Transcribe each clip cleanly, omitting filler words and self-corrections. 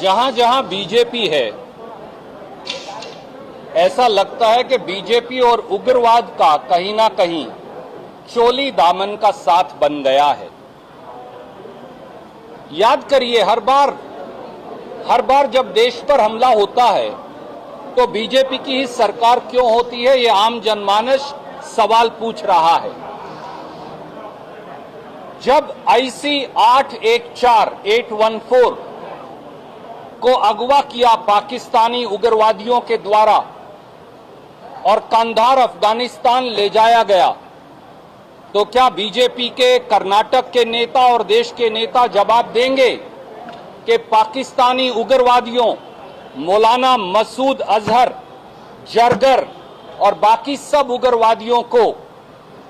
जहां जहां बीजेपी है, ऐसा लगता है कि बीजेपी और उग्रवाद का कहीं ना कहीं चोली दामन का साथ बन गया है। याद करिए, हर बार जब देश पर हमला होता है तो बीजेपी की ही सरकार क्यों होती है, ये आम जनमानस सवाल पूछ रहा है। जब IC 814 को अगवा किया पाकिस्तानी उग्रवादियों के द्वारा और कंधार अफगानिस्तान ले जाया गया, तो क्या बीजेपी के कर्नाटक के नेता और देश के नेता जवाब देंगे कि पाकिस्तानी उग्रवादियों मौलाना मसूद अजहर, जरगर और बाकी सब उग्रवादियों को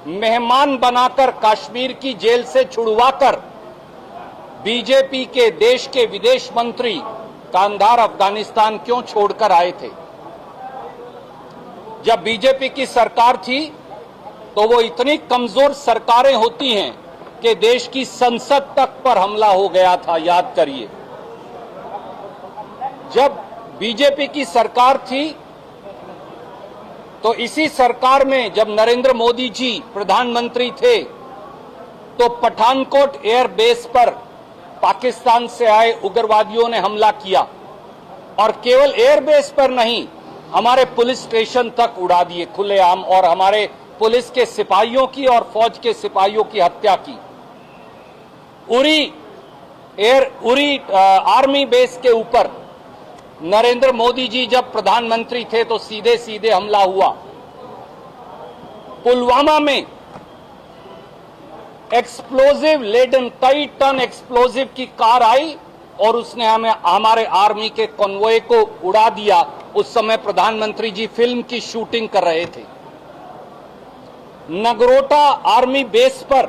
मेहमान बनाकर कश्मीर की जेल से छुड़वाकर बीजेपी के देश के विदेश मंत्री कंधार अफगानिस्तान क्यों छोड़कर आए थे? जब बीजेपी की सरकार थी तो वो इतनी कमजोर सरकारें होती हैं कि देश की संसद तक पर हमला हो गया था। याद करिए, जब बीजेपी की सरकार थी तो इसी सरकार में जब नरेंद्र मोदी जी प्रधानमंत्री थे तो पठानकोट एयरबेस पर पाकिस्तान से आए उग्रवादियों ने हमला किया और केवल एयरबेस पर नहीं, हमारे पुलिस स्टेशन तक उड़ा दिए खुलेआम और हमारे पुलिस के सिपाहियों की और फौज के सिपाहियों की हत्या की। उरी आर्मी बेस के ऊपर नरेंद्र मोदी जी जब प्रधानमंत्री थे तो सीधे सीधे हमला हुआ। पुलवामा में एक्सप्लोजिव लेडन, कई टन एक्सप्लोजिव की कार आई और उसने हमारे आर्मी के कॉन्वॉय को उड़ा दिया। उस समय प्रधानमंत्री जी फिल्म की शूटिंग कर रहे थे। नगरोटा आर्मी बेस पर,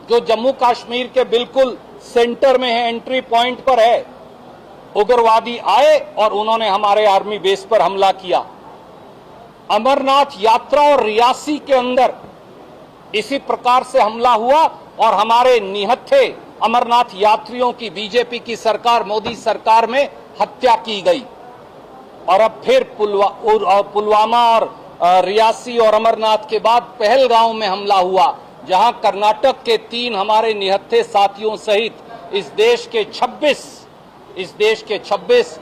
जो जम्मू कश्मीर के बिल्कुल सेंटर में है, एंट्री पॉइंट पर है, उग्रवादी आए और उन्होंने हमारे आर्मी बेस पर हमला किया। अमरनाथ यात्रा और रियासी के अंदर इसी प्रकार से हमला हुआ और हमारे निहत्थे अमरनाथ यात्रियों की बीजेपी की सरकार, मोदी सरकार में हत्या की गई। और अब फिर पुलवामा और रियासी और अमरनाथ के बाद पहलगांव में हमला हुआ, जहां कर्नाटक के 3 हमारे निहत्थे साथियों सहित इस देश के 26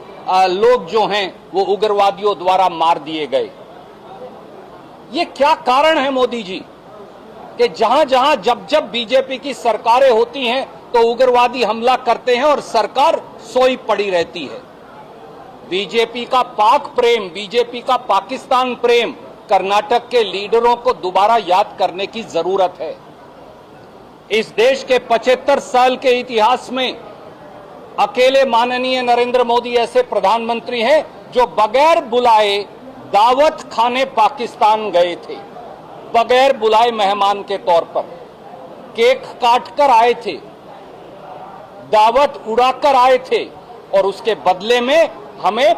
लोग जो हैं वो उग्रवादियों द्वारा मार दिए गए। ये क्या कारण है मोदी जी कि जहां जब बीजेपी की सरकारें होती हैं तो उग्रवादी हमला करते हैं और सरकार सोई पड़ी रहती है? बीजेपी का पाक प्रेम, बीजेपी का पाकिस्तान प्रेम कर्नाटक के लीडरों को दोबारा याद करने की जरूरत है। इस देश के 75 साल के इतिहास में अकेले माननीय नरेंद्र मोदी ऐसे प्रधानमंत्री हैं जो बगैर बुलाए दावत खाने पाकिस्तान गए थे, बगैर बुलाए मेहमान के तौर पर केक काटकर आए थे, दावत उड़ाकर आए थे और उसके बदले में हमें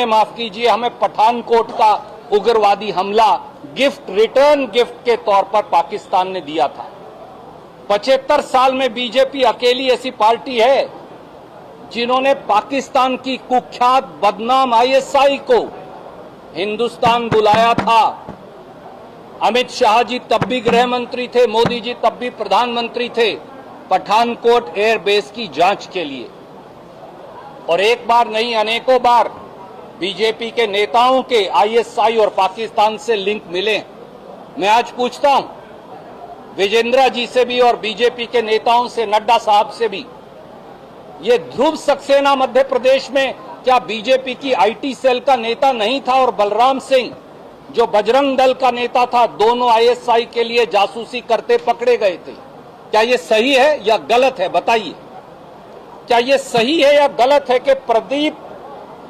माफ कीजिए, हमें पठानकोट का उग्रवादी हमला रिटर्न गिफ्ट के तौर पर पाकिस्तान ने दिया था। 75 साल में बीजेपी अकेली ऐसी पार्टी है जिन्होंने पाकिस्तान की कुख्यात बदनाम ISI को हिंदुस्तान बुलाया था। अमित शाह जी तब भी गृह मंत्री थे, मोदी जी तब भी प्रधानमंत्री थे, पठानकोट एयरबेस की जांच के लिए। और एक बार नहीं, अनेकों बार बीजेपी के नेताओं के ISI और पाकिस्तान से लिंक मिले। मैं आज पूछता हूं विजेंद्र जी से भी और बीजेपी के नेताओं से, नड्डा साहब से भी, ये ध्रुव सक्सेना मध्य प्रदेश में क्या बीजेपी की IT सेल का नेता नहीं था? और बलराम सिंह जो बजरंग दल का नेता था, दोनों ISI के लिए जासूसी करते पकड़े गए थे। क्या ये सही है या गलत है? बताइए, क्या ये सही है या गलत है कि प्रदीप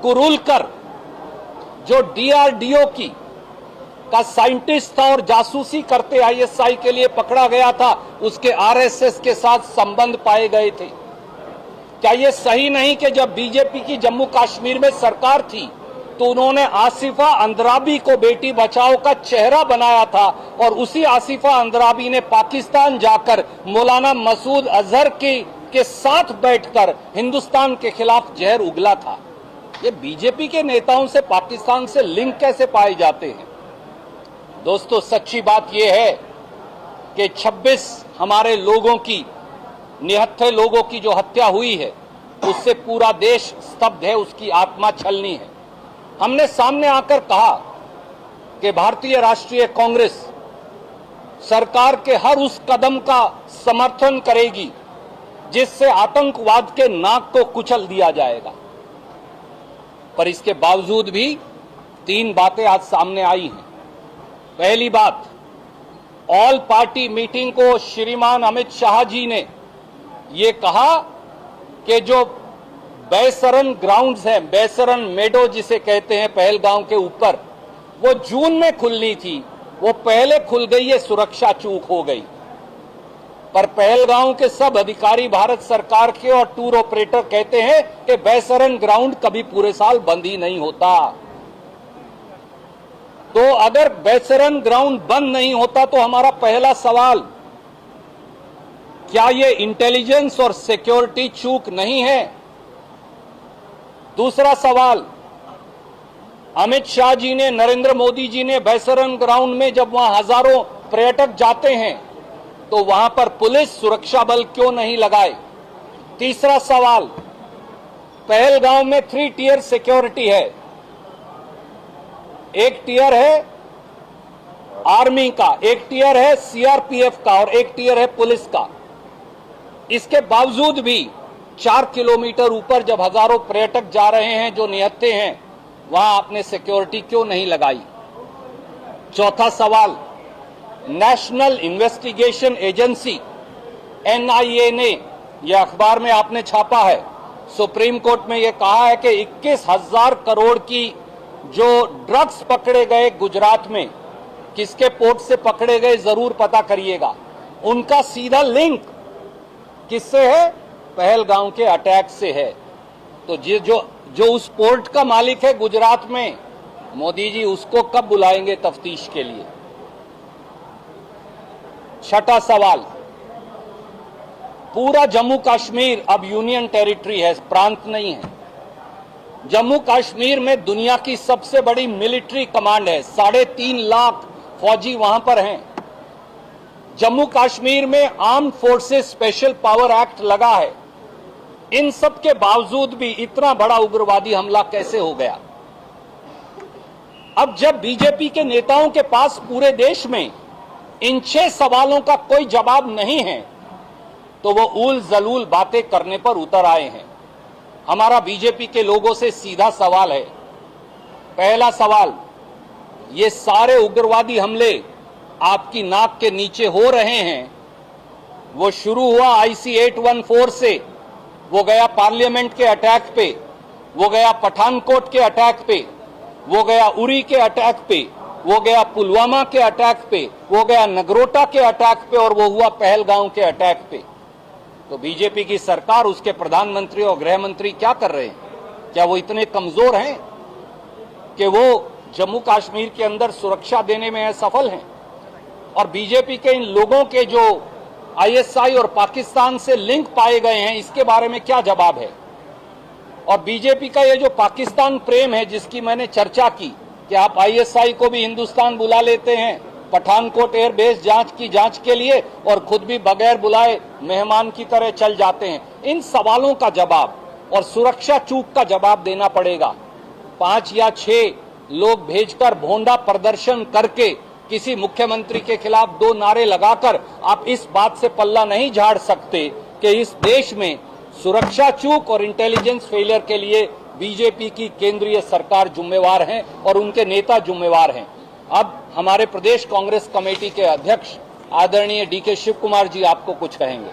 कुरुलकर जो DRDO का साइंटिस्ट था और जासूसी करते ISI के लिए पकड़ा गया था, उसके RSS के साथ संबंध पाए गए थे? क्या यह सही नहीं कि जब बीजेपी की जम्मू कश्मीर में सरकार थी तो उन्होंने आसिफा अंद्राबी को बेटी बचाओ का चेहरा बनाया था और उसी आसिफा अंद्राबी ने पाकिस्तान जाकर मौलाना मसूद अजहर की के साथ बैठकर हिंदुस्तान के खिलाफ जहर उगला था। ये बीजेपी के नेताओं से पाकिस्तान से लिंक कैसे पाए जाते हैं? दोस्तों, सच्ची बात यह है कि 26 हमारे लोगों की, निहत्थे लोगों की जो हत्या हुई है, उससे पूरा देश स्तब्ध है, उसकी आत्मा छलनी है। हमने सामने आकर कहा कि भारतीय राष्ट्रीय कांग्रेस सरकार के हर उस कदम का समर्थन करेगी जिससे आतंकवाद के नाक को कुचल दिया जाएगा। पर इसके बावजूद भी 3 बातें आज सामने आई हैं। पहली बात, ऑल पार्टी मीटिंग को श्रीमान अमित शाह जी ने ये कहा कि जो बैसरन ग्राउंड्स हैं, बैसरन मेडो जिसे कहते हैं पहलगांव के ऊपर, वो जून में खुलनी थी, वो पहले खुल गई, ये सुरक्षा चूक हो गई। पर पहलगांव के सब अधिकारी भारत सरकार के और टूर ऑपरेटर कहते हैं कि बैसरन ग्राउंड कभी पूरे साल बंद ही नहीं होता। तो अगर बैसरन ग्राउंड बंद नहीं होता तो हमारा पहला सवाल, क्या ये इंटेलिजेंस और सिक्योरिटी चूक नहीं है? दूसरा सवाल, अमित शाह जी ने, नरेंद्र मोदी जी ने बैसरन ग्राउंड में जब वहां हजारों पर्यटक जाते हैं तो वहां पर पुलिस सुरक्षा बल क्यों नहीं लगाए? तीसरा सवाल, पहलगांव में 3 टियर सिक्योरिटी है। एक टियर है आर्मी का, एक टियर है सीआरपीएफ का और एक टियर है पुलिस का। इसके बावजूद भी 4 किलोमीटर ऊपर जब हजारों पर्यटक जा रहे हैं जो निहत्थे हैं, वहां आपने सिक्योरिटी क्यों नहीं लगाई? चौथा सवाल, नेशनल इन्वेस्टिगेशन एजेंसी एनआईए ने, यह अखबार में आपने छापा है, सुप्रीम कोर्ट में यह कहा है कि 21,000 करोड़ की जो ड्रग्स पकड़े गए गुजरात में, किसके पोर्ट से पकड़े गए जरूर पता करिएगा, उनका सीधा लिंक किससे है? पहलगांव के अटैक से है। तो जो उस पोर्ट का मालिक है गुजरात में, मोदी जी उसको कब बुलाएंगे तफ्तीश के लिए? छठा सवाल, पूरा जम्मू कश्मीर अब यूनियन टेरिटरी है, प्रांत नहीं है। जम्मू कश्मीर में दुनिया की सबसे बड़ी मिलिट्री कमांड है, 3.5 लाख फौजी वहां पर हैं। जम्मू कश्मीर में arm forces special power act लगा है। इन सब के बावजूद भी इतना बड़ा उग्रवादी हमला कैसे हो गया? अब जब बीजेपी के नेताओं के पास पूरे देश में इन 6 सवालों का कोई जवाब नहीं है, तो वो उल जलूल बातें करने पर उतर आए हैं। हमारा बीजेपी के लोगों से सीधा सवाल है। पहला सवाल, ये सारे उग्रवादी हमले आपकी नाक के नीचे हो रहे हैं, वो शुरू हुआ IC 814 से, वो गया पार्लियामेंट के अटैक पे, वो गया पठानकोट के अटैक पे, वो गया उरी के अटैक पे, वो गया पुलवामा के अटैक पे, वो गया नगरोटा के अटैक पे और वो हुआ पहलगांव के अटैक पे। तो बीजेपी की सरकार, उसके प्रधानमंत्री और गृह मंत्री क्या कर रहे हैं? क्या वो इतने कमजोर हैं कि वो जम्मू कश्मीर के अंदर सुरक्षा देने में असफल हैं? और बीजेपी के इन लोगों के जो ISI और पाकिस्तान से लिंक पाए गए हैं, इसके बारे में क्या जवाब है? और बीजेपी का ये जो पाकिस्तान प्रेम है जिसकी मैंने चर्चा की कि आप ISI को भी हिंदुस्तान बुला लेते हैं पठानकोट एयरबेस जांच के लिए और खुद भी बगैर बुलाए मेहमान की तरह चल जाते हैं, इन सवालों का जवाब और सुरक्षा चूक का जवाब देना पड़ेगा। 5 या 6 लोग भेजकर भोंडा प्रदर्शन करके किसी मुख्यमंत्री के खिलाफ 2 नारे लगाकर आप इस बात से पल्ला नहीं झाड़ सकते कि इस देश में सुरक्षा चूक और इंटेलिजेंस फेलियर के लिए बीजेपी की केंद्रीय सरकार जिम्मेवार है और उनके नेता जिम्मेवार हैं। अब हमारे प्रदेश कांग्रेस कमेटी के अध्यक्ष आदरणीय DK शिव कुमार जी आपको कुछ कहेंगे।